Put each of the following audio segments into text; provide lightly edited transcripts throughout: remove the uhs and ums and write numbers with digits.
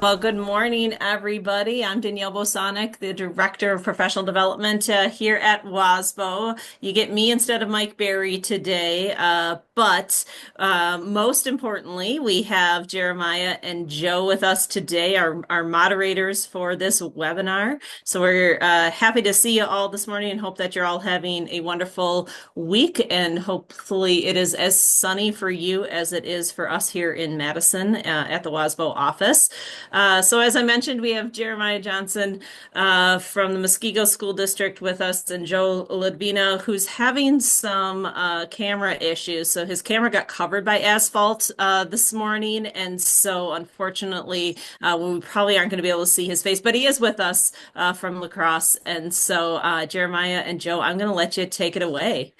Well, good morning, everybody. I'm Danielle Bosanic, the Director of Professional Development here at WASBO. You get me instead of Mike Berry today, but most importantly, we have Jeremiah and Joe with us today, our moderators for this webinar. So we're happy to see you all this morning and hope that you're all having a wonderful week, and hopefully it is as sunny for you as it is for us here in Madison at the WASBO office. So as I mentioned, we have Jeremiah Johnson from the Muskego School District with us, and Joe Ledvina, who's having some camera issues. So his camera got covered by asphalt this morning, and so unfortunately, we probably aren't going to be able to see his face, but he is with us from La Crosse. And so Jeremiah and Joe, I'm going to let you take it away.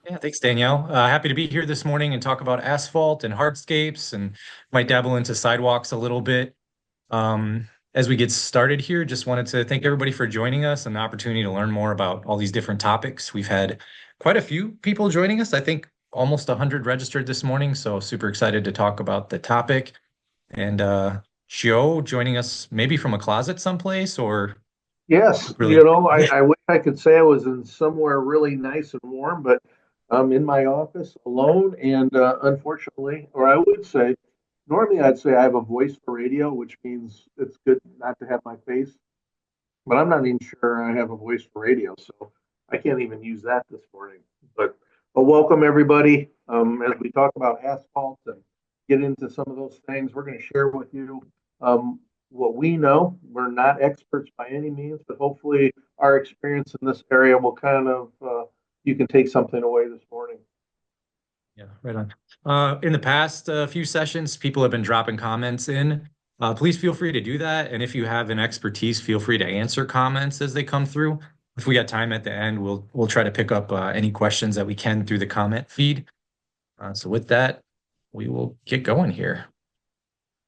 Yeah, thanks, Danielle. Happy to be here this morning and talk about asphalt and hardscapes and might dabble into sidewalks a little bit. As we get started here, just wanted to thank everybody for joining us and the opportunity to learn more about all these different topics. We've had quite a few people joining us. I think almost 100 registered this morning, so super excited to talk about the topic. And Joe joining us maybe from a closet someplace or Yes, really. I wish I could say I was in somewhere really nice and warm, but I'm in my office alone. And unfortunately, or I would say, normally I'd say I have a voice for radio, which means it's good not to have my face, but I'm not even sure I have a voice for radio, so I can't even use that this morning. But welcome everybody. As we talk about asphalt and get into some of those things, we're going to share with you um, what we know. We're not experts by any means, but hopefully our experience in this area will kind of you can take something away this morning. Yeah, right on. In the past few sessions, people have been dropping comments in. Please feel free to do that. And if you have an expertise, feel free to answer comments as they come through. If we got time at the end, we'll try to pick up any questions that we can through the comment feed. So with that, we will get going here.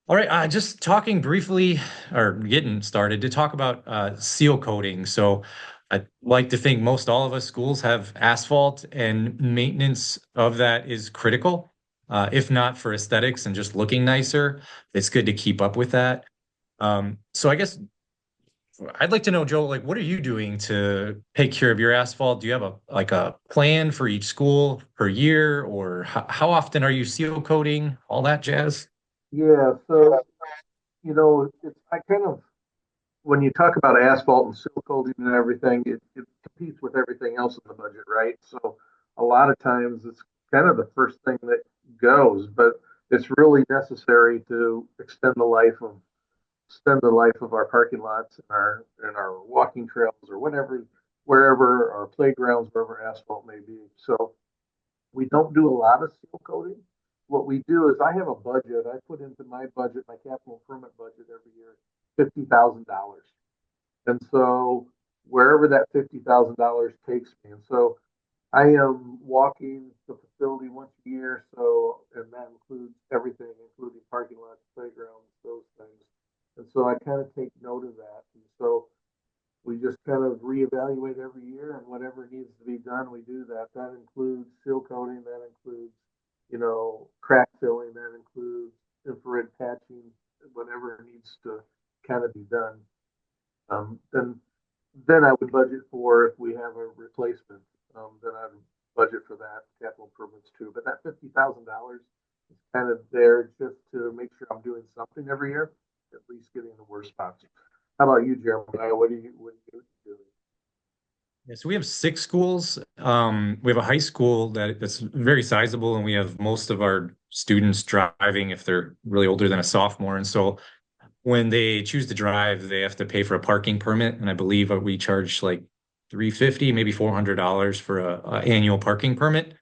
All right, just talking briefly or getting started to talk about seal coating. So I like to think most all of us schools have asphalt, and maintenance of that is critical. If not for aesthetics and just looking nicer, it's good to keep up with that. So I guess I'd like to know, Joe, like what are you doing to take care of your asphalt? Do you have a plan for each school per year, or how often are you seal coating, all that jazz? Yeah, so I kind of when you talk about asphalt and seal coating and everything, it competes with everything else in the budget, right? So a lot of times it's kind of the first thing that goes, but it's really necessary to extend the life of our parking lots and our walking trails or whatever, wherever our playgrounds, wherever asphalt may be. So we don't do a lot of seal coating. What we do is I have a budget. I put into my budget, my capital improvement budget every year, $50,000. And so wherever that $50,000 takes me. And so I am walking the facility once a year. So, and that includes everything, including parking lots, playgrounds, those things. And so I kind of take note of that. And so we just kind of reevaluate every year, and whatever needs to be done, we do that. That includes seal coating, that includes, crack filling, that includes infrared patching, whatever needs to kind of be done. Then I would budget for if we have a replacement. Then I would budget for that capital improvements too. But that $50,000 is kind of there just to make sure I'm doing something every year, at least getting the worst spots. How about you, Jeremiah? What are you doing? Yeah, so we have six schools. We have a high school that's very sizable, and we have most of our students driving if they're really older than a sophomore. And so when they choose to drive, they have to pay for a parking permit. And I believe we charge like 350, maybe $400 for a annual parking permit.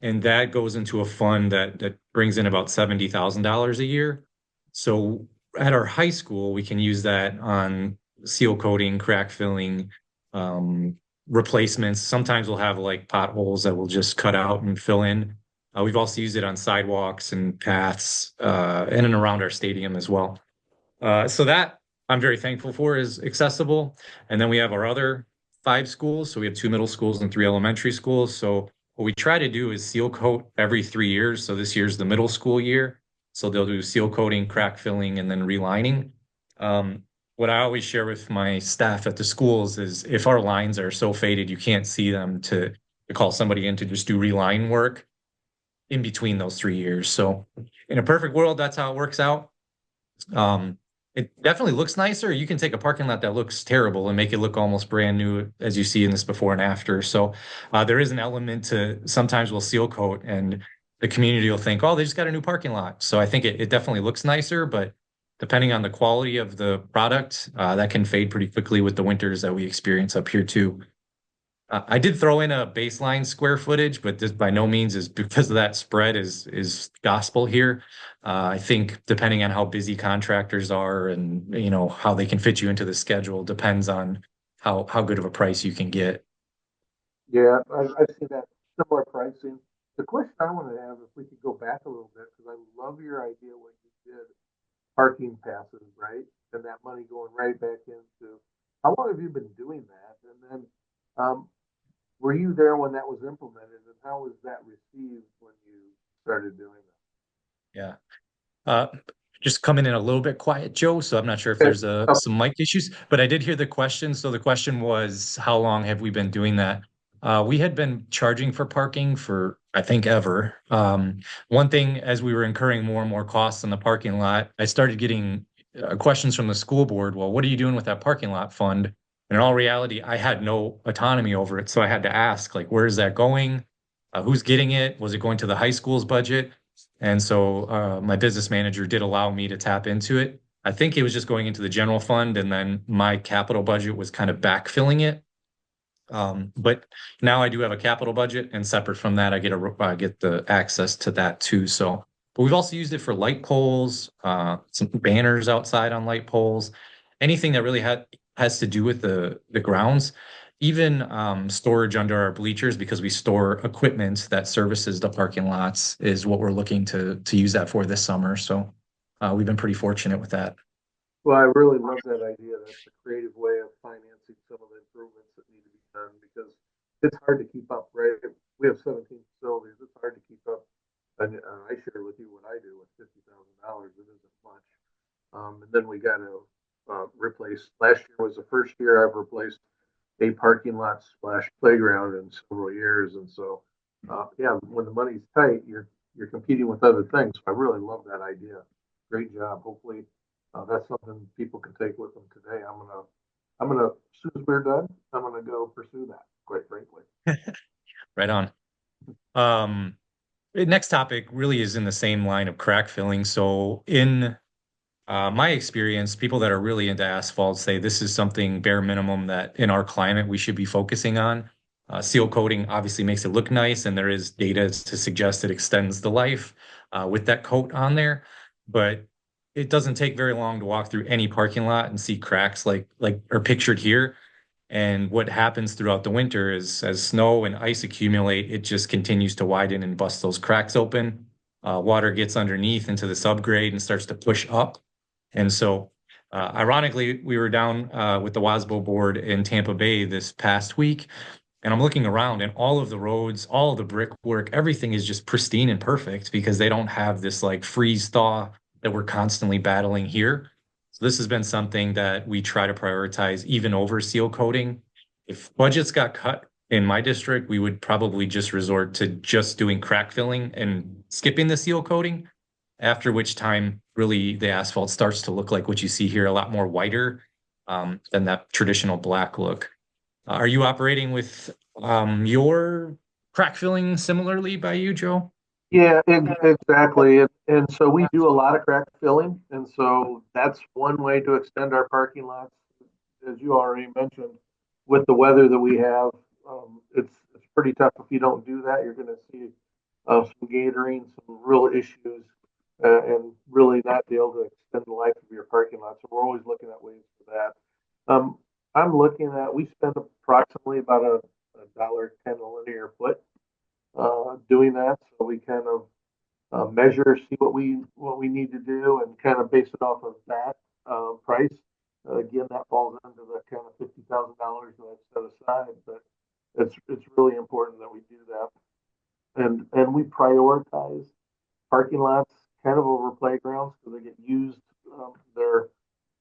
And that goes into a fund that brings in about $70,000 a year. So at our high school, we can use that on seal coating, crack filling, um, replacements. Sometimes we'll have like potholes that we'll just cut out and fill in. We've also used it on sidewalks and paths, in and around our stadium as well. So that I'm very thankful for is accessible. And then we have our other five schools. So we have two middle schools and three elementary schools. So what we try to do is seal coat every 3 years. So this year's the middle school year. So they'll do seal coating, crack filling, and then relining. What I always share with my staff at the schools is if our lines are so faded you can't see them, to call somebody in to just do reline work in between those 3 years. So in a perfect world, that's how it works out. Um, it definitely looks nicer. You can take a parking lot that looks terrible and make it look almost brand new, as you see in this before and after. So there is an element to, sometimes we'll seal coat and the community will think, oh, they just got a new parking lot. So I think it definitely looks nicer, but depending on the quality of the product, that can fade pretty quickly with the winters that we experience up here too. I did throw in a baseline square footage, but this by no means is because of that spread is gospel here. I think depending on how busy contractors are and how they can fit you into the schedule depends on how good of a price you can get. Yeah, I've seen that similar pricing. The question I want to have, if we could go back a little bit, because I love your idea what you did, parking passes, right? And that money going right back into, how long have you been doing that? And then, were you there when that was implemented, and how was that received when you started doing Yeah. Uh, just coming in a little bit quiet, Joe. So I'm not sure if that? there's some mic issues, but I did hear the question. So the question was, how long have we been doing that? We had been charging for parking for, I think, ever. One thing, as we were incurring more and more costs in the parking lot, I started getting questions from the school board. Well, what are you doing with that parking lot fund? And in all reality, I had no autonomy over it. So I had to ask, like, where is that going? Who's getting it? Was it going to the high school's budget? And so my business manager did allow me to tap into it. I think it was just going into the general fund, and then my capital budget was kind of backfilling it. But now I do have a capital budget, and separate from that, I get the access to that too. So, but we've also used it for light poles, some banners outside on light poles, anything that really has to do with the grounds, even storage under our bleachers, because we store equipment that services the parking lots is what we're looking to use that for this summer. So we've been pretty fortunate with that. Well, I really love that idea. That's a creative way of financing some of the improvements that need to be done because it's hard to keep up, right? We have 17 facilities. It's hard to keep up. And I share with you what I do with $50,000. It isn't much. And then we got to replace. Last year was the first year I've replaced a parking lot slash playground in several years, and so yeah, when the money's tight, you're competing with other things. So I really love that idea. Great job. Hopefully, that's something people can take with them today. I'm gonna as soon as we're done, I'm gonna go pursue that. Quite frankly. Right on. Um, Next topic really is in the same line of crack filling. So in my experience, people that are really into asphalt say this is something bare minimum that in our climate we should be focusing on. Seal coating obviously makes it look nice, and there is data to suggest it extends the life with that coat on there. But it doesn't take very long to walk through any parking lot and see cracks like are pictured here. And what happens throughout the winter is as snow and ice accumulate, it just continues to widen and bust those cracks open. Water gets underneath into the subgrade and starts to push up. And so, ironically, we were down with the WASBO board in Tampa Bay this past week, and I'm looking around, and all of the roads, all of the brickwork, everything is just pristine and perfect because they don't have this like freeze thaw that we're constantly battling here. So this has been something that we try to prioritize even over seal coating. If budgets got cut in my district, we would probably just resort to just doing crack filling and skipping the seal coating, after which time really the asphalt starts to look like what you see here, a lot more whiter than that traditional black look. Are you operating with your crack filling similarly by you, Joe? Yeah, exactly. And so we do a lot of crack filling, and so that's one way to extend our parking lots. As you already mentioned, with the weather that we have, it's pretty tough if you don't do that. You're going to see some gatering, some real issues, and really not be able to extend the life of your parking lot. So we're always looking at ways for that. I'm looking at we spend approximately about a $1.10 a linear foot doing that, so we kind of measure, see what we need to do, and kind of base it off of that price. Again, that falls under the kind of $50,000 that I've set aside, but it's really important that we do that, and we prioritize parking lots kind of over playgrounds because they get used, they're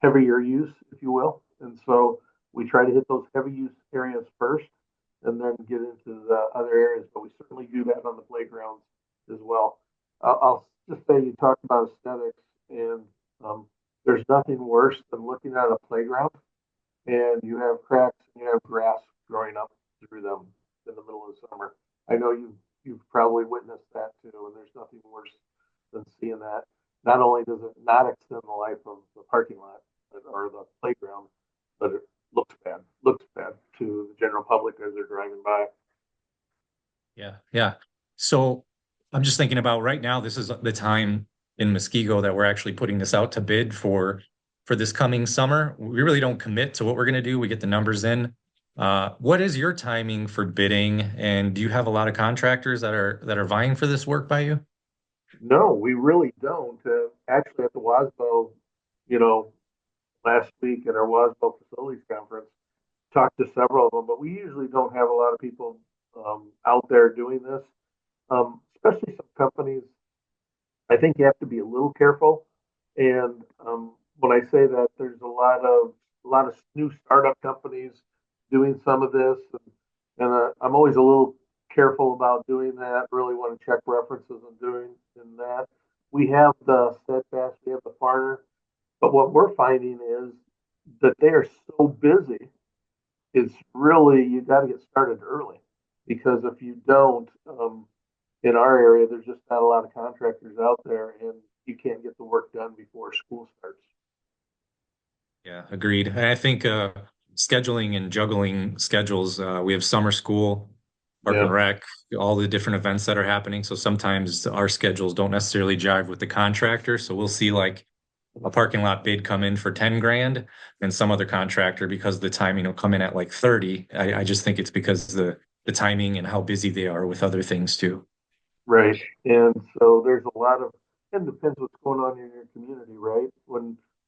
heavier use, if you will. And so we try to hit those heavy use areas first and then get into the other areas. But we certainly do that on the playgrounds as well. I'll just say you talked about aesthetics, and there's nothing worse than looking at a playground and you have cracks and you have grass growing up through them in the middle of the summer. I know you've probably witnessed that too, and there's nothing worse than seeing that. Not only does it not extend the life of the parking lot or the playground, but it looks bad to the general public as they're driving by. Yeah, yeah. So I'm just thinking about right now, this is the time in Muskego that we're actually putting this out to bid for this coming summer. We really don't commit to what we're going to do. We get the numbers in. What is your timing for bidding? And do you have a lot of contractors that are vying for this work by you? No, we really don't. Actually, at the WASBO, you know, last week at our WASBO facilities conference, talked to several of them, but we usually don't have a lot of people out there doing this. Especially some companies, I think you have to be a little careful. And when I say that, there's a lot of new startup companies doing some of this, and I'm always a little careful about doing that. Really want to check references and doing in that. We have the Steadfast, we have the Farner, but what we're finding is that they are so busy. It's really you got to get started early because if you don't, in our area, there's just not a lot of contractors out there, and you can't get the work done before school starts. Yeah, agreed. And I think scheduling and juggling schedules, we have summer school, park and Yeah, rec, all the different events that are happening. So sometimes our schedules don't necessarily jive with the contractor. So we'll see like a parking lot bid come in for 10 grand and some other contractor because the timing will come in at like 30. I just think it's because the timing and how busy they are with other things too. right. And so there's a lot of, and depends what's going on in your community, right?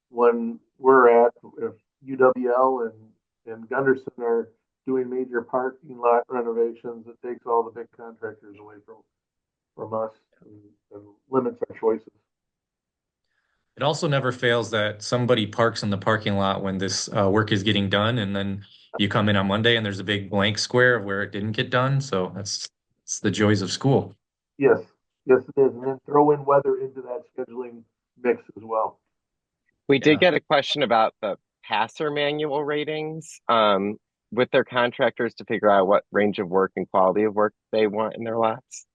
When we're at, if UWL and Gunderson are doing major parking lot renovations, it takes all the big contractors away from us and limits our choices. It also never fails that somebody parks in the parking lot when this work is getting done, and then you come in on Monday and there's a big blank square of where it didn't get done. So it's the joys of school. Yes, yes, it is. And then throw in weather into that scheduling mix as well. We did Yeah. get a question about the passer manual ratings with their contractors to figure out what range of work and quality of work they want in their lots.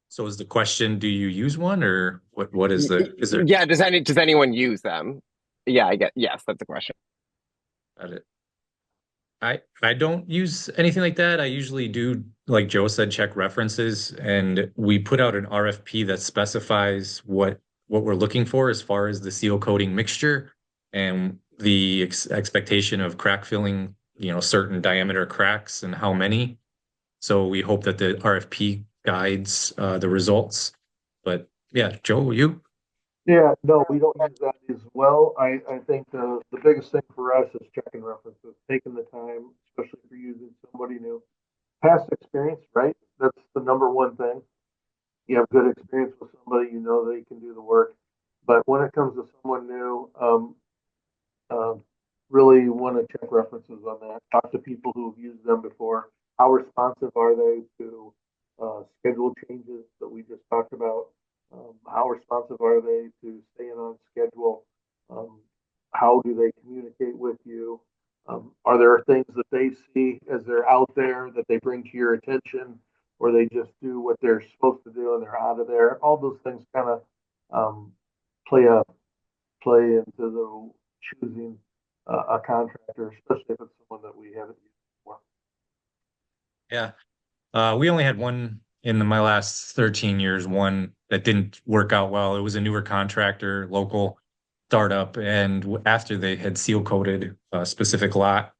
So is the question, do you use one or what is is there? Yeah, does anyone use them? Yeah, yes, that's the question. Got it. I don't use anything like that. I usually do, like Joe said, check references, and we put out an RFP that specifies what we're looking for as far as the seal coating mixture and the expectation of crack filling, certain diameter cracks and how many. So we hope that the RFP guides the results. But yeah, Joe, you? Yeah, no, we don't use that as well. I think the biggest thing for us is checking references, taking the time, especially if you're using somebody new. Past experience, right? That's the number one thing. You have good experience with somebody, you know they can do the work. But when it comes to someone new, uh, really want to check references on that. Talk to people who've used them before. How responsive are they to schedule changes that we just talked about? How responsive are they to staying on schedule? How do they communicate with you? Are there things that they see as they're out there that they bring to your attention, or they just do what they're supposed to do and they're out of there? All those things kind of play into the choosing a contractor, especially if it's someone that we haven't used before. Yeah. We only had one in my last 13 years, one that didn't work out well. It was a newer contractor, local startup, and after they had seal coated a specific lot,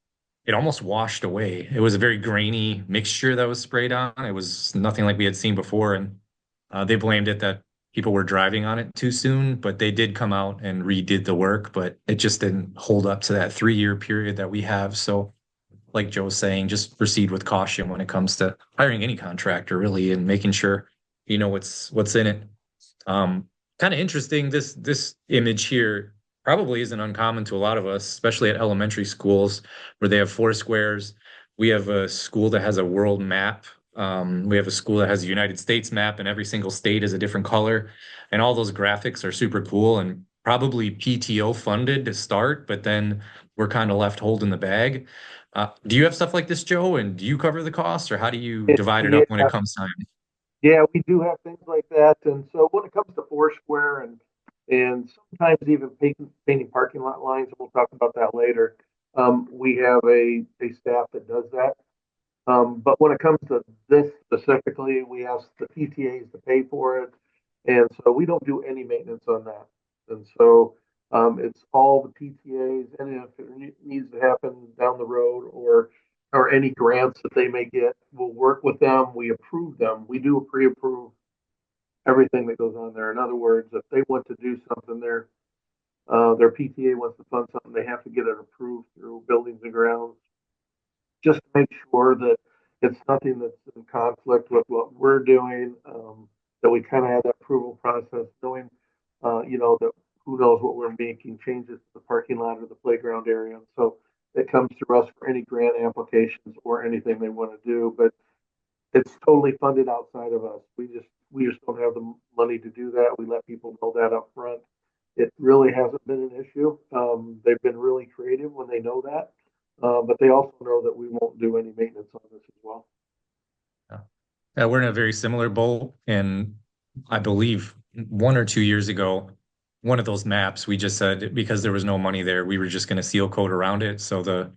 it almost washed away. It was a very grainy mixture that was sprayed on. It was nothing like we had seen before, and they blamed it that people were driving on it too soon, but they did come out and redid the work, but it just didn't hold up to that 3-year period that we have. So like Joe was saying, just proceed with caution when it comes to hiring any contractor really and making sure you know what's in it. Kind of interesting. This image here probably isn't uncommon to a lot of us, especially at elementary schools where they have four squares. We have a school that has a world map. We have a school that has a United States map, and every single state is a different color. And all those graphics are super cool and probably PTO funded to start, but then we're kind of left holding the bag. Do you have stuff like this, Joe? And do you cover the cost, or how do you divide it up when Yeah, it comes time? yeah, we do have things like that. And so when it comes to Foursquare and sometimes even painting parking lot lines, we'll talk about that later. We have a staff that does that. But when it comes to this specifically, we ask the PTAs to pay for it. And so we don't do any maintenance on that. And so it's all the PTAs, and if it needs to happen down the road or any grants that they may get, we'll work with them. We approve them. We do pre-approve everything that goes on there. In other words, if they want to do something there, their PTA wants to fund something, they have to get it approved through Buildings and Grounds, just to make sure that it's nothing that's in conflict with what we're doing, that we kind of have that approval process, knowing, that who knows what we're making changes to the parking lot or the playground area. And so it comes through us for any grant applications or anything they want to do, but it's totally funded outside of us. We just don't have the money to do that. We let people know that up front. It really hasn't been an issue. They've been really creative when they know that, but they also know that we won't do any maintenance on this as well. Yeah. Yeah, we're in a very similar boat, and I believe 1 or 2 years ago, one of those maps we just said because there was no money there, we were just going to seal coat around it. So the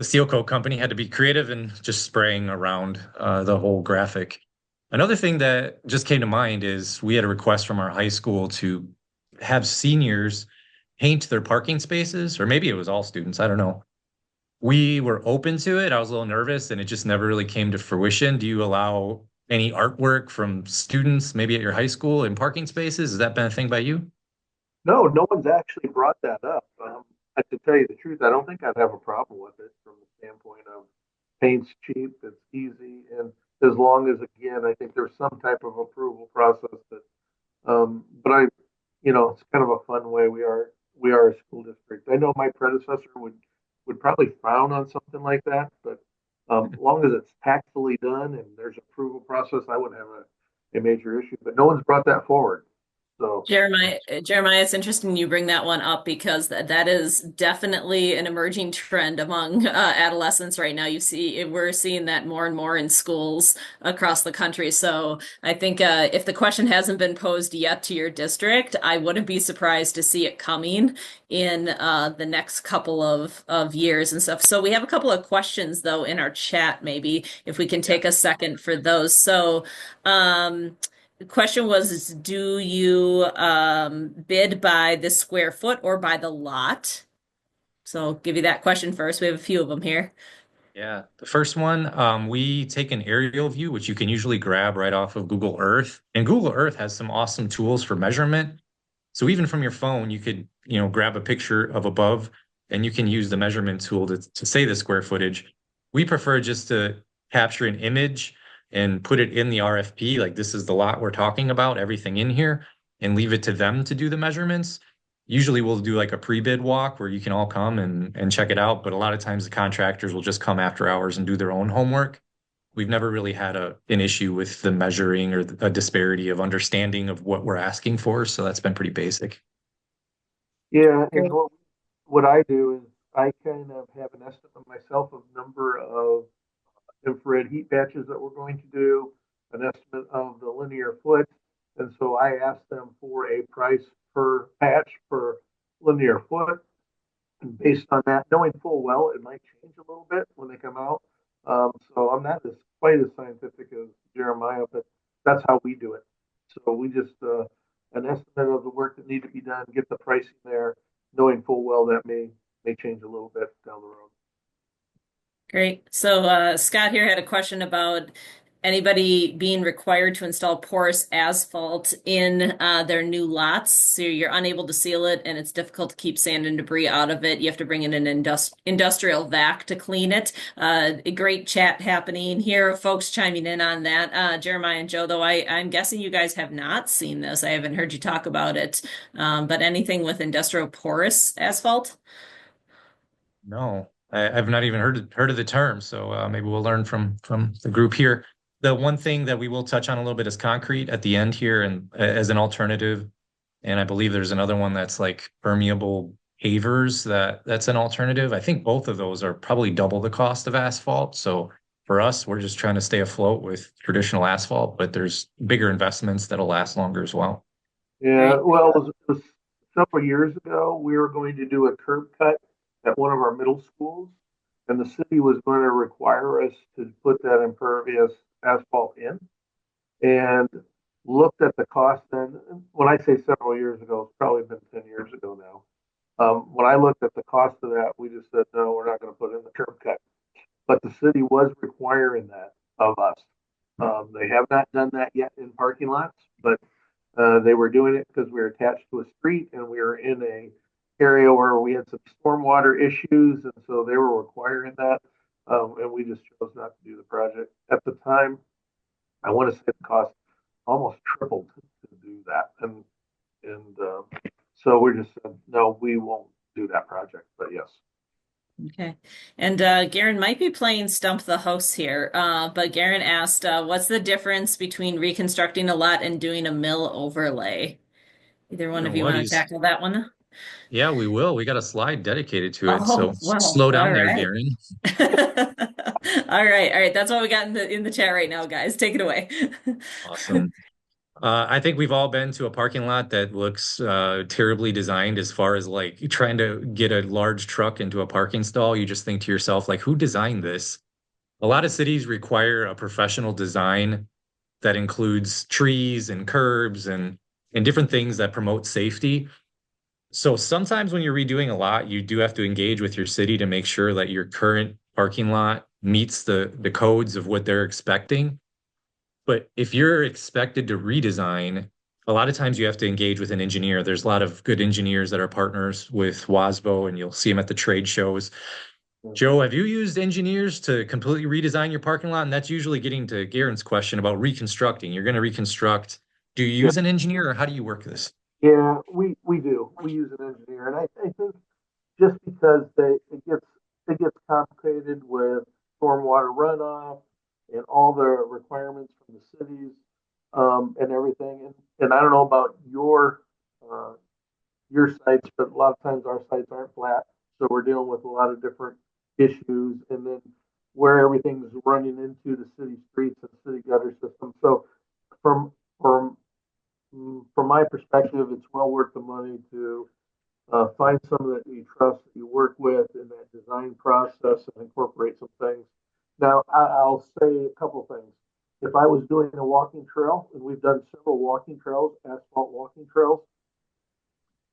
seal coat company had to be creative and just spraying around the whole graphic. Another thing that just came to mind is we had a request from our high school to have seniors paint their parking spaces, or maybe it was all students, I don't know. We were open to it. I was a little nervous and it just never really came to fruition. Do you allow any artwork from students, maybe at your high school in parking spaces? Has that been a thing by you? No, no one's actually brought that up. I to tell you the truth, I don't think I'd have a problem with it from the standpoint of paint's cheap, it's easy, and as long as, again, I think there's some type of approval process that, but it's kind of a fun way. We are a school district. I know my predecessor would probably frown on something like that, but as long as it's tactfully done and there's approval process, I wouldn't have a major issue. But no one's brought that forward. So Jeremiah, it's interesting you bring that one up because that is definitely an emerging trend among adolescents right now. We're seeing that more and more in schools across the country. So I think if the question hasn't been posed yet to your district, I wouldn't be surprised to see it coming in the next couple of years and stuff. So we have a couple of questions though in our chat, maybe if we can Yeah. take a second for those. So. The question was, do you bid by the square foot or by the lot? So I'll give you that question first. We have a few of them here. Yeah. The first one, we take an aerial view, which you can usually grab right off of Google Earth. And Google Earth has some awesome tools for measurement. So even from your phone, you could, grab a picture of above and you can use the measurement tool to say the square footage. We prefer just to capture an image and put it in the RFP, like this is the lot we're talking about, everything in here, and leave it to them to do the measurements. Usually we'll do like a pre-bid walk where you can all come and check it out, but a lot of times the contractors will just come after hours and do their own homework. We've never really had an issue with the measuring or a disparity of understanding of what we're asking for, so that's been pretty basic. yeah, and Great. what I do is I kind of have an estimate myself of number of infrared heat patches that we're going to do, an estimate of the linear foot. And so I ask them for a price per patch per linear foot. And based on that, knowing full well it might change a little bit when they come out. So I'm not quite as scientific as Jeremiah, but that's how we do it. So we just an estimate of the work that need to be done, get the pricing there, knowing full well that may change a little bit down the road. Great. So Scott here had a question about anybody being required to install porous asphalt in their new lots. So you're unable to seal it and it's difficult to keep sand and debris out of it. You have to bring in an industrial vac to clean it. A great chat happening here, folks chiming in on that. Jeremiah and Joe, though, I'm guessing you guys have not seen this. I haven't heard you talk about it. But anything with industrial porous asphalt? No, I've not even heard of the term. So maybe we'll learn from the group here. The one thing that we will touch on a little bit is concrete at the end here, and as an alternative. And I believe there's another one that's like permeable pavers that's an alternative. I think both of those are probably double the cost of asphalt. So for us, we're just trying to stay afloat with traditional asphalt, but there's bigger investments that'll last longer as well. Yeah, Right. well, it was several years ago, we were going to do a curb cut at one of our middle schools, and the city was going to require us to put that impervious asphalt in. And looked at the cost then. When I say several years ago, it's probably been 10 years ago now. When I looked at the cost of that, we just said, no, we're not going to put in the curb cut. But the city was requiring that of us. They have not done that yet in parking lots, but they were doing it because we were attached to a street and we were in a area where we had some stormwater issues, and so they were requiring that, and we just chose not to do the project at the time. I want to say the cost almost tripled to do that, and so we just said no, we won't do that project. But yes, Okay. And Garen might be playing Stump the Host here. But Garen asked, what's the difference between reconstructing a lot and doing a mill overlay? Either You one know of you what? want to tackle that one? Yeah, we will. We got a slide dedicated to it. Oh, So well, slow down all there, right. Garen. All right. That's what we got in the chat right now, guys. Take it away. Awesome. I think we've all been to a parking lot that looks terribly designed as far as like trying to get a large truck into a parking stall. You just think to yourself, like, who designed this? A lot of cities require a professional design that includes trees and curbs and different things that promote safety. So sometimes when you're redoing a lot, you do have to engage with your city to make sure that your current parking lot meets the codes of what they're expecting. But if you're expected to redesign, a lot of times you have to engage with an engineer. There's a lot of good engineers that are partners with WASBO, and you'll see them at the trade shows. Joe, have you used engineers to completely redesign your parking lot? And that's usually getting to Garen's question about reconstructing. You're going to reconstruct. Do you yeah, use an engineer or how do you work this? yeah, we do. We use an engineer, and I think just because it gets complicated with stormwater runoff and all the requirements from the cities, and everything. And I don't know about uh, your sites, but a lot of times our sites aren't flat, so we're dealing with a lot of different issues. And then where everything's running into the city streets and city gutter system. So from from from my perspective, it's well worth the money to find someone that you trust, that you work with in that design process, and incorporate some things. Now, I'll say a couple of things. If I was doing a walking trail, and we've done several walking trails, asphalt walking trails,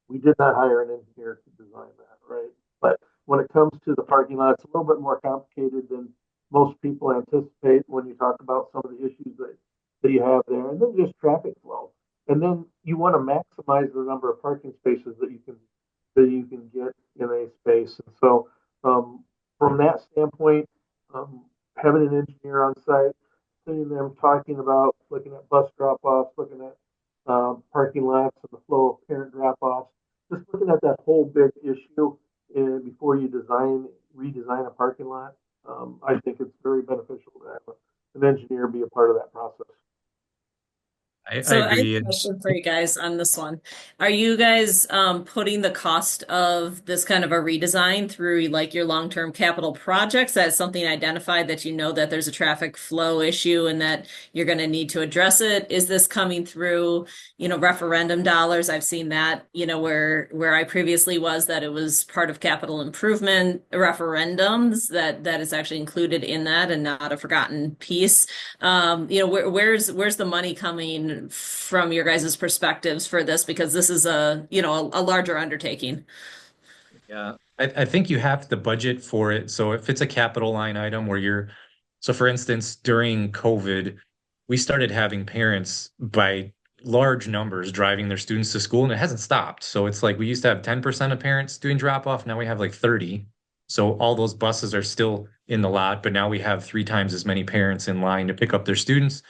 we did not hire an engineer to design that, right? But when it comes to the parking lot, it's a little bit more complicated than most people anticipate when you talk about some of the issues that you have there, and then just traffic flow. And then you want to maximize the number of parking spaces that you can get in a space. And so, from that standpoint, having an engineer on site, seeing them talking about looking at bus drop-offs, looking at parking lots and the flow of parent drop-offs, just looking at that whole big issue before you redesign a parking lot. I think it's very beneficial to have an engineer be a part of that process. I So I have agree. a question for you guys on this one. Are you guys putting the cost of this kind of a redesign through like your long-term capital projects? That's something identified that you know that there's a traffic flow issue and that you're going to need to address it. Is this coming through, referendum dollars? I've seen that, where I previously was that it was part of capital improvement referendums that is actually included in that and not a forgotten piece. Where's the money coming from your guys' perspectives for this? Because this is a larger undertaking. Yeah, I think you have the budget for it. So if it's a capital line item where you're So for instance, during COVID, we started having parents by large numbers driving their students to school, and it hasn't stopped. So it's like we used to have 10% of parents doing drop off. Now we have like 30. So all those buses are still in the lot, but now we have 3 times as many parents in line to pick up their students.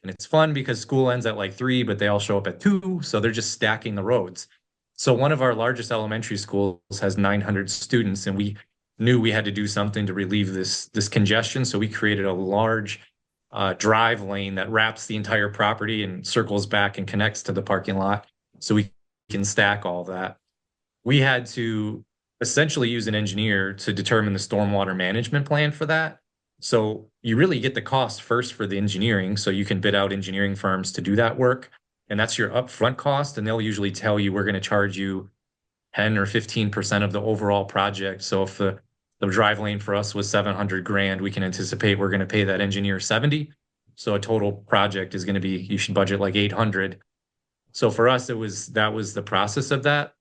And it's fun because school ends at like 3, but they all show up at 2. So they're just stacking the roads. So one of our largest elementary schools has 900 students, and we knew we had to do something to relieve this congestion. So we created a large drive lane that wraps the entire property and circles back and connects to the parking lot so we can stack all that. We had to essentially use an engineer to determine the stormwater management plan for that. So you really get the cost first for the engineering, so you can bid out engineering firms to do that work. And that's your upfront cost. And they'll usually tell you we're going to charge you 10 or 15% of the overall project. So if the drive lane for us was 700 grand, we can anticipate we're going to pay that engineer 70. So a total project is going to be, you should budget like 800. So for us, that was the process of that.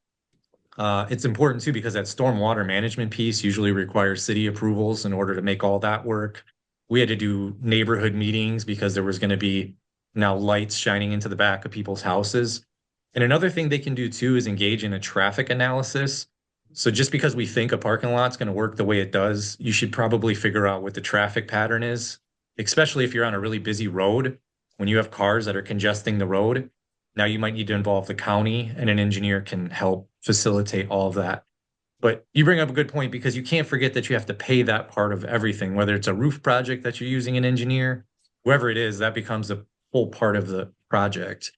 It's important too, because that stormwater management piece usually requires city approvals in order to make all that work. We had to do neighborhood meetings because there was going to be now lights shining into the back of people's houses. And another thing they can do too is engage in a traffic analysis. So just because we think a parking lot's going to work the way it does, you should probably figure out what the traffic pattern is, especially if you're on a really busy road. When you have cars that are congesting the road, now you might need to involve the county, and an engineer can help facilitate all of that. But you bring up a good point, because you can't forget that you have to pay that part of everything, whether it's a roof project that you're using an engineer, whoever it is, that becomes a full part of the project.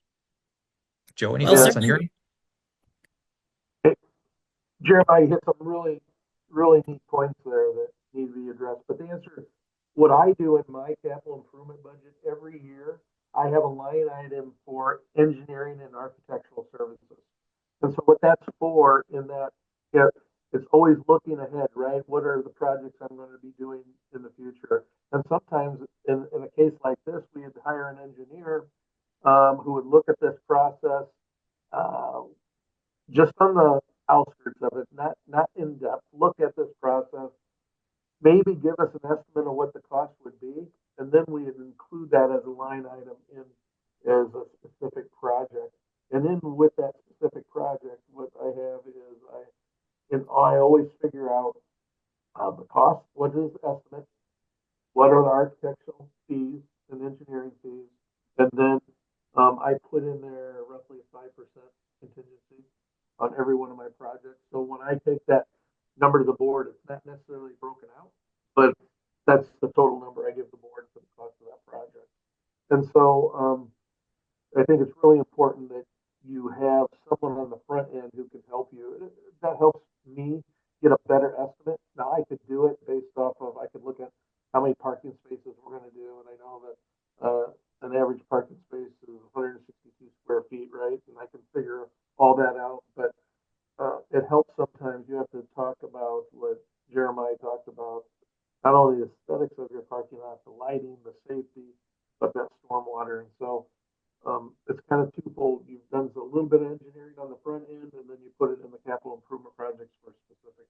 Joe, any Well, thoughts sir. on your? Jeremiah, you hit some really, really neat points there that need to be addressed. But the answer, what I do in my capital improvement budget every year, I have a line item for engineering and architectural services. And so what that's for in that, yeah, it's always looking ahead, right? What are the projects I'm going to be doing in the future? And sometimes in a case like this, we had to hire an engineer who would look at this process uh, just on the outskirts of it, not in depth, look at this process, maybe give us an estimate of what the cost would be, and then we would include that as a line item in as a specific project. And then with that specific project, what I have is I always figure out the cost, what is the estimate, what are the architectural fees and engineering fees, and then I put in there roughly a 5% contingency on every one of my projects. So when I take that number to the board, it's not necessarily broken out, but that's the total number I give the board for the cost of that project. And so I think it's really important that you have someone on the front end who can help you. That helps me get a better estimate. Now I could do it based off of, I could look at how many parking spaces we're going to do, and I know that an average parking space is 162 square feet, right? And I can figure all that out, but it helps sometimes. You have to talk about what Jeremiah talked about, not only the aesthetics of your parking lot, the lighting, the safety, but that stormwater. And so it's kind of twofold. You've done a little bit of engineering on the front end, and then you put it in the capital improvement projects for a specific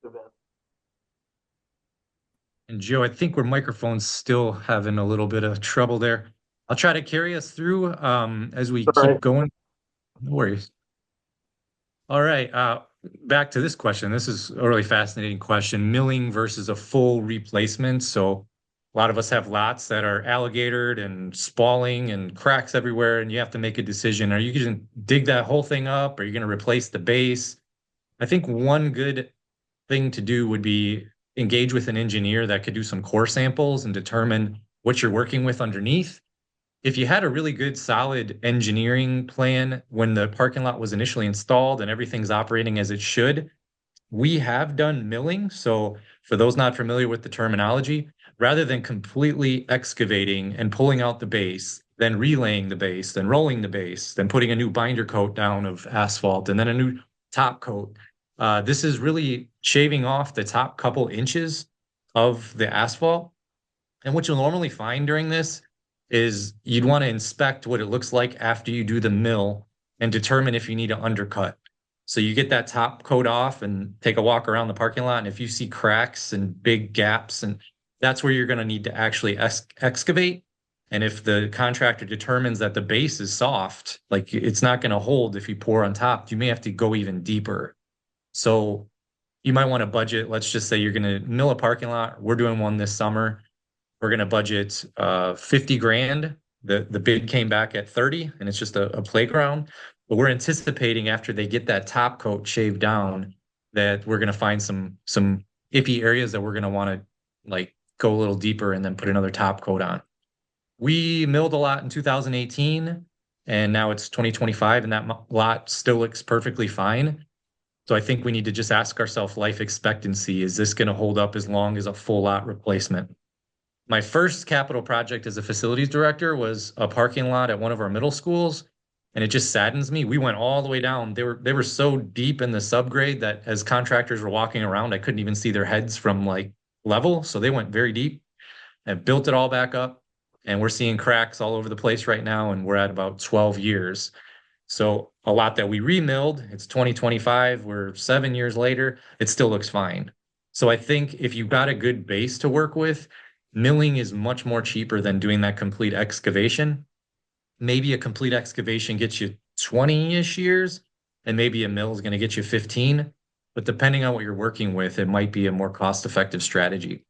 event. And Joe, I think we're microphones still having a little bit of trouble there. I'll try to carry us through as we Sorry. keep going. No worries. All right. Back to this question. This is a really fascinating question. Milling versus a full replacement. So a lot of us have lots that are alligatored and spalling and cracks everywhere, and you have to make a decision. Are you going to dig that whole thing up? Are you going to replace the base? I think one good thing to do would be engage with an engineer that could do some core samples and determine what you're working with underneath. If you had a really good, solid engineering plan when the parking lot was initially installed and everything's operating as it should, we have done milling. So for those not familiar with the terminology, rather than completely excavating and pulling out the base, then relaying the base, then rolling the base, then putting a new binder coat down of asphalt, and then a new top coat, this is really shaving off the top couple inches of the asphalt. And what you'll normally find during this is you'd want to inspect what it looks like after you do the mill and determine if you need to undercut. So you get that top coat off and take a walk around the parking lot. And if you see cracks and big gaps, and that's where you're going to need to actually excavate. And if the contractor determines that the base is soft, like it's not going to hold if you pour on top, you may have to go even deeper. So you might want to budget. Let's just say you're going to mill a parking lot. We're doing one this summer. We're going to budget 50 grand. The bid came back at 30, and it's just a playground. But we're anticipating after they get that top coat shaved down that we're going to find some iffy areas that we're going to want to like go a little deeper and then put another top coat on. We milled a lot in 2018, and now it's 2025, and that lot still looks perfectly fine. So I think we need to just ask ourselves life expectancy. Is this going to hold up as long as a full lot replacement? My first capital project as a facilities director was a parking lot at one of our middle schools, and it just saddens me. We went all the way down. They were so deep in the subgrade that as contractors were walking around, I couldn't even see their heads from like level. So they went very deep and built it all back up. And we're seeing cracks all over the place right now, and we're at about 12 years. So a lot that we remilled, it's 2025, we're 7 years later, it still looks fine. So I think if you've got a good base to work with, milling is much more cheaper than doing that complete excavation. Maybe a complete excavation gets you 20-ish years, and maybe a mill is going to get you 15. But depending on what you're working with, it might be a more cost-effective strategy.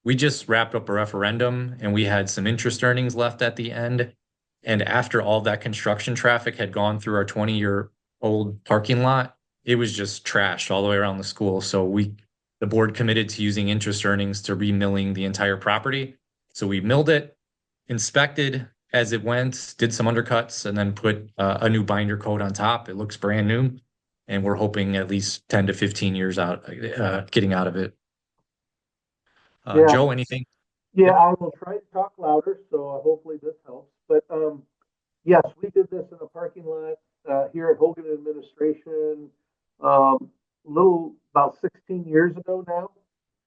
We just wrapped up a referendum, and we had some interest earnings left at the end. And after all that construction traffic had gone through our 20-year-old parking lot, it was just trashed all the way around the school. So the board committed to using interest earnings to remilling the entire property. So we milled it, inspected as it went, did some undercuts, and then put a new binder coat on top. It looks brand new, and we're hoping at least 10 to 15 years out, getting out of it. Yeah. Joe, anything? Yeah, I will try to talk louder, so hopefully this helps. But yes, we did this in a parking lot here at Hogan Administration, about 16 years ago now,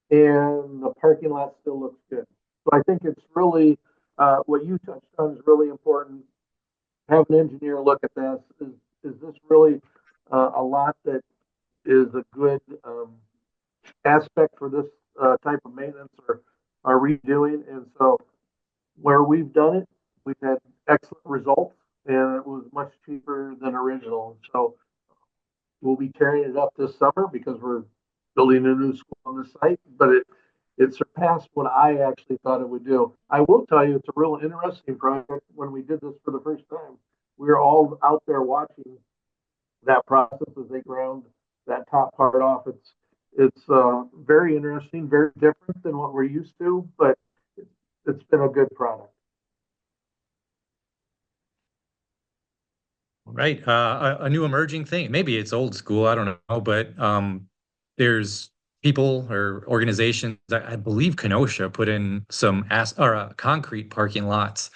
and the parking lot still looks good. So I think it's really what you touched on is really important. Have an engineer look at this. Is this really a lot that is a good aspect for this type of maintenance or redoing? And so where we've done it, we've had excellent results, and it was much cheaper than original. So we'll be tearing it up this summer because we're building a new school on the site, but it surpassed what I actually thought it would do. I will tell you, it's a real interesting project. When we did this for the first time, we were all out there watching that process as they ground that top part off. It's very interesting, very different than what we're used to, but it's been a good product. Right. A new emerging thing. Maybe it's old school. I don't know, but there's people or organizations. I believe Kenosha put in some concrete parking lots,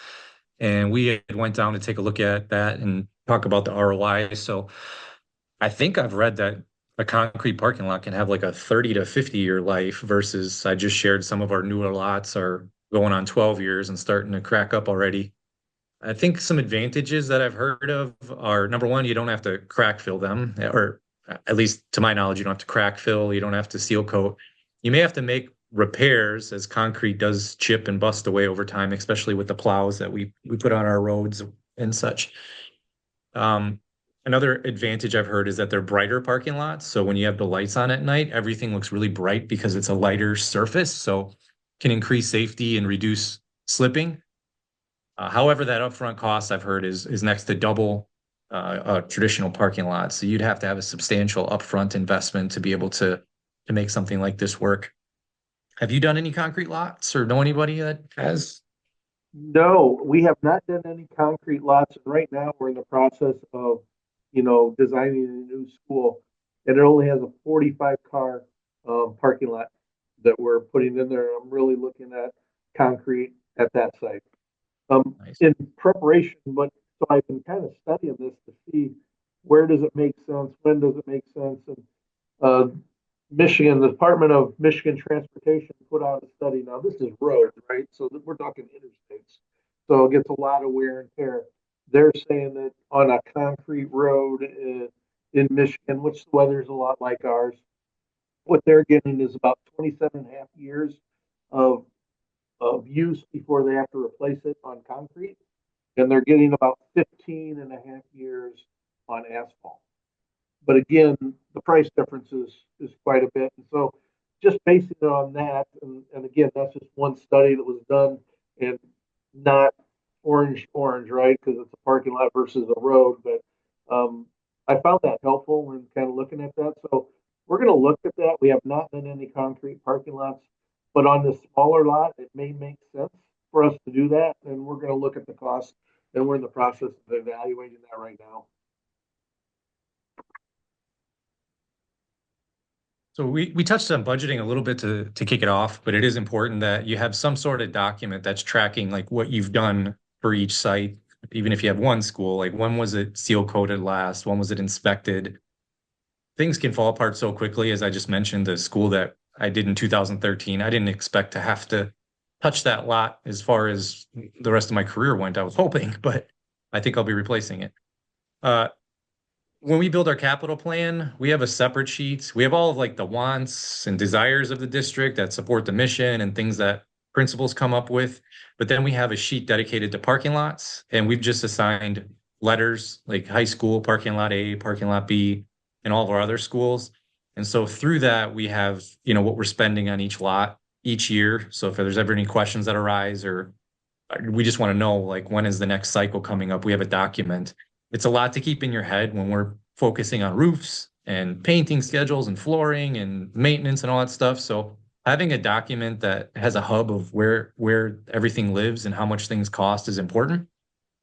and we went down to take a look at that and talk about the ROI. So I think I've read that a concrete parking lot can have like a 30 to 50-year life versus I just shared some of our newer lots are going on 12 years and starting to crack up already. I think some advantages that I've heard of are number one, you don't have to crack fill them, or at least to my knowledge, you don't have to crack fill, you don't have to seal coat. You may have to make repairs as concrete does chip and bust away over time, especially with the plows that we put on our roads and such. Another advantage I've heard is that they're brighter parking lots. So when you have the lights on at night, everything looks really bright because it's a lighter surface. So can increase safety and reduce slipping. However, that upfront cost I've heard is next to double a traditional parking lot. So you'd have to have a substantial upfront investment to be able to make something like this work. Have you done any concrete lots or know anybody that has? No, we have not done any concrete lots. And right now we're in the process of, designing a new school, and it only has a 45 car parking lot that we're putting in there. I'm really looking at concrete at that site. Nice. In preparation, but so I've been kind of studying this to see where does it make sense, when does it make sense, and Michigan, the Department of Michigan Transportation put out a study. Now this is roads, right? So we're talking interstates, so it gets a lot of wear and tear. They're saying that on a concrete road in Michigan, which the weather is a lot like ours, what they're getting is about 27 and a half years of of use before they have to replace it on concrete. And they're getting about 15 and a half years on asphalt. But again, the price difference is quite a bit. And so just basing it on that, and again, that's just one study that was done and not orange, right? Because it's a parking lot versus a road. But I found that helpful when kind of looking at that. So we're going to look at that. We have not done any concrete parking lots, but on this smaller lot, it may make sense for us to do that. And we're going to look at the cost, and we're in the process of evaluating that right now. So we touched on budgeting a little bit to kick it off, but it is important that you have some sort of document that's tracking like what you've done for each site. Even if you have one school, like when was it seal coated last? When was it inspected? Things can fall apart so quickly. As I just mentioned, the school that I did in 2013, I didn't expect to have to touch that lot as far as the rest of my career went. I was hoping, but I think I'll be replacing it. When we build our capital plan, we have a separate sheet. We have all of like the wants and desires of the district that support the mission and things that principals come up with. But then we have a sheet dedicated to parking lots, and we've just assigned letters like high school, parking lot A, parking lot B, and all of our other schools. And so through that, we have, what we're spending on each lot each year. So if there's ever any questions that arise, or we just want to know, like, when is the next cycle coming up, we have a document. It's a lot to keep in your head when we're focusing on roofs and painting schedules and flooring and maintenance and all that stuff. So having a document that has a hub of where everything lives and how much things cost is important.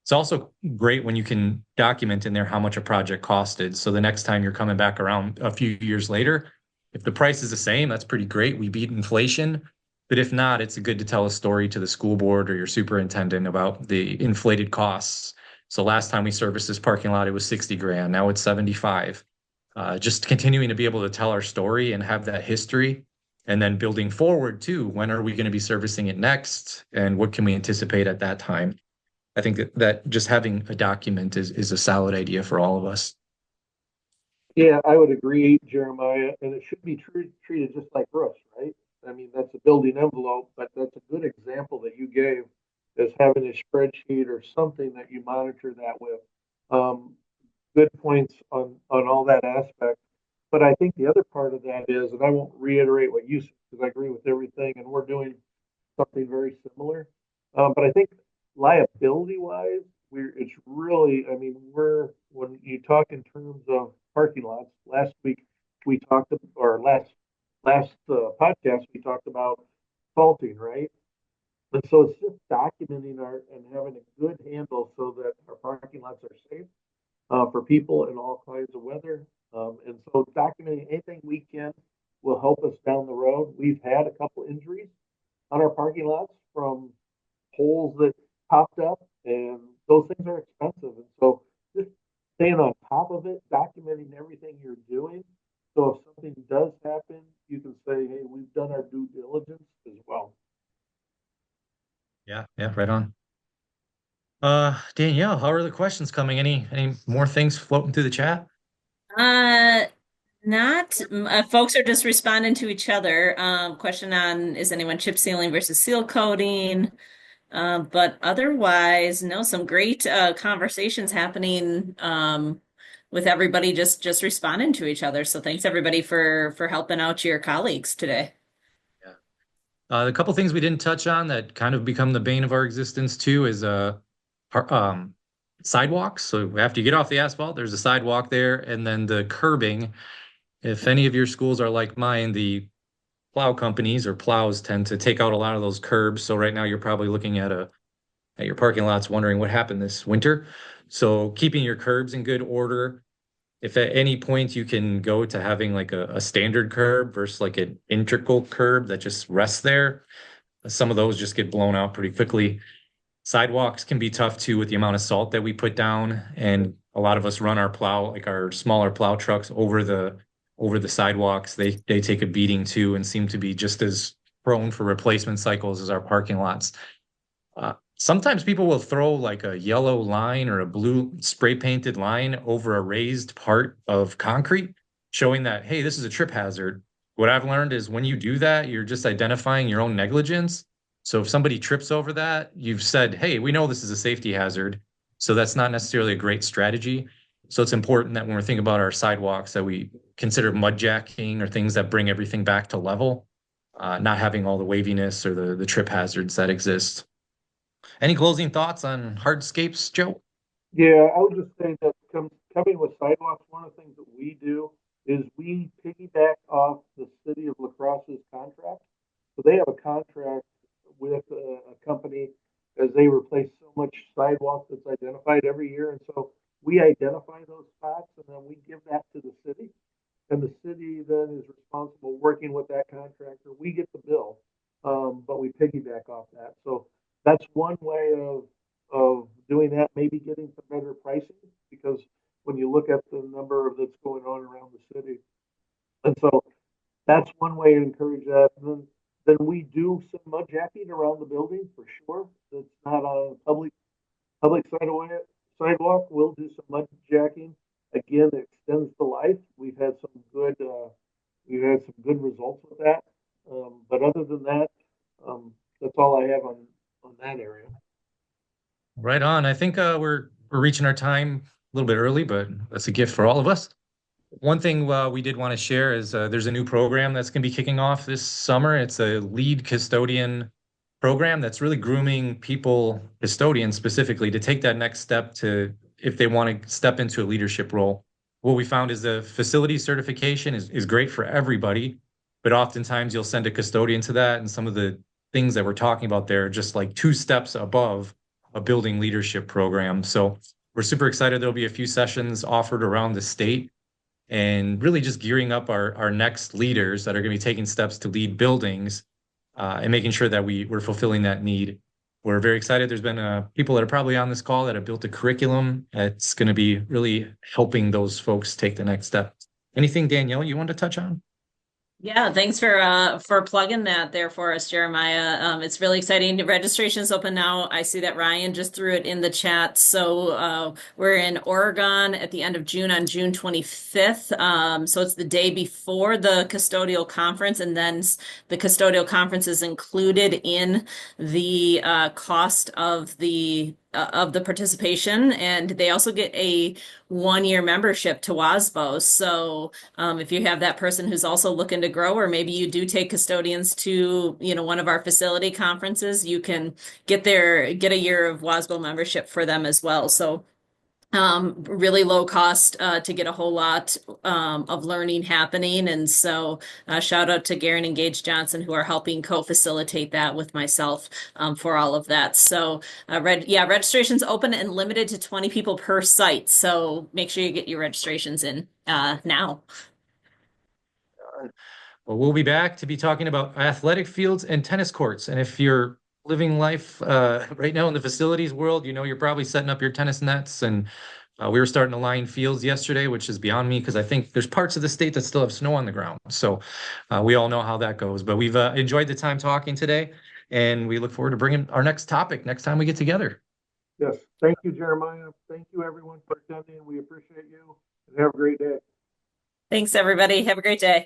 It's also great when you can document in there how much a project costed. So the next time you're coming back around a few years later, if the price is the same, that's pretty great. We beat inflation. But if not, it's good to tell a story to the school board or your superintendent about the inflated costs. So last time we serviced this parking lot, it was 60 grand. Now it's 75. Just continuing to be able to tell our story and have that history, and then building forward too. When are we going to be servicing it next? And what can we anticipate at that time? I think that just having a document is a solid idea for all of us. Yeah, I would agree, Jeremiah, and it should be treated just like roofs, right? I mean, that's a building envelope, but that's a good example that you gave as having a spreadsheet or something that you monitor that with. Good points on all that aspect. But I think the other part of that is, and I won't reiterate what you said because I agree with everything, and we're doing something very similar. But I think liability wise, it's really, I mean, when you talk in terms of parking lots, last week we talked, or last podcast, we talked about faulting, right? And so it's just documenting and having a good handle so that our parking lots are safe for people in all kinds of weather. And so documenting anything we can will help us down the road. We've had a couple injuries on our parking lots from holes that popped up, and those things are expensive. And so just staying on top of it, documenting everything you're doing. So if something does happen, you can say, hey, we've done our due diligence as well. Yeah, right on. Danielle, how are the questions coming? Any more things floating through the chat? Uh, not folks are just responding to each other. Question on is anyone chip sealing versus seal coating? But otherwise, no, some great conversations happening with everybody just responding to each other. So thanks everybody for helping out your colleagues today. The couple things we didn't touch on that kind of become the bane of our existence too is sidewalks. So after you get off the asphalt, there's a sidewalk there, and then the curbing. If any of your schools are like mine, the plow companies or plows tend to take out a lot of those curbs. So right now you're probably looking at your parking lots wondering what happened this winter. So keeping your curbs in good order. If at any point you can go to having like a standard curb versus like an integral curb that just rests there, some of those just get blown out pretty quickly. Sidewalks can be tough too with the amount of salt that we put down, and a lot of us run our plow, like our smaller plow trucks, over the sidewalks. They take a beating too and seem to be just as prone for replacement cycles as our parking lots. Sometimes people will throw like a yellow line or a blue spray painted line over a raised part of concrete, showing that, hey, this is a trip hazard. What I've learned is when you do that, you're just identifying your own negligence. So if somebody trips over that, you've said, hey, we know this is a safety hazard. So that's not necessarily a great strategy. So it's important that when we're thinking about our sidewalks, that we consider mud jacking or things that bring everything back to level, not having all the waviness or the trip hazards that exist. Any closing thoughts on hardscapes, Joe? Yeah, I would just say that coming with sidewalks, one of the things that we do is we piggyback off the city of La Crosse's contract. So they have a contract with a company as they replace so much sidewalk that's identified every year. And so we identify those spots and then we give that to the city. And the city then is responsible working with that contractor. We get the bill, but we piggyback off that. So that's one way of doing that, maybe getting some better pricing because when you look at the number that's going on around the city. And so that's one way to encourage that. And then we do some mud jacking around the building for sure. That's not on a public sidewalk. We'll do some mud jacking. Again, it extends the life. We've had some good results with that. But other than that, that's all I have on that area. Right on. I think we're reaching our time a little bit early, but that's a gift for all of us. One thing we did want to share is there's a new program that's going to be kicking off this summer. It's a lead custodian program that's really grooming people, custodians specifically, to take that next step to if they want to step into a leadership role. What we found is the facility certification is great for everybody, but oftentimes you'll send a custodian to that, and some of the things that we're talking about there are just like 2 steps above a building leadership program. So we're super excited. There'll be a few sessions offered around the state and really just gearing up our next leaders that are going to be taking steps to lead buildings and making sure that we're fulfilling that need. We're very excited. There's been people that are probably on this call that have built a curriculum that's going to be really helping those folks take the next step. Anything, Danielle, you want to touch on? Yeah, thanks for plugging that there for us, Jeremiah. It's really exciting. The registration is open now. I see that Ryan just threw it in the chat. So we're in Oregon at the end of June on June 25th. So it's the day before the custodial conference, and then the custodial conference is included in the cost of the participation, and they also get a 1-year membership to WASBO. So if you have that person who's also looking to grow, or maybe you do take custodians to, one of our facility conferences, you can get a year of WASBO membership for them as well. So really low cost to get a whole lot of learning happening. And so shout out to Garen and Gage Johnson, who are helping co-facilitate that with myself for all of that. So registration's open and limited to 20 people per site. So make sure you get your registrations in now. Well, we'll be back to be talking about athletic fields and tennis courts. And if you're living life right now in the facilities world, you're probably setting up your tennis nets. And we were starting to line fields yesterday, which is beyond me because I think there's parts of the state that still have snow on the ground. So we all know how that goes. But we've enjoyed the time talking today, and we look forward to bringing our next topic next time we get together. Yes. Thank you, Jeremiah. Thank you, everyone, for attending. We appreciate you, and have a great day. Thanks, everybody. Have a great day.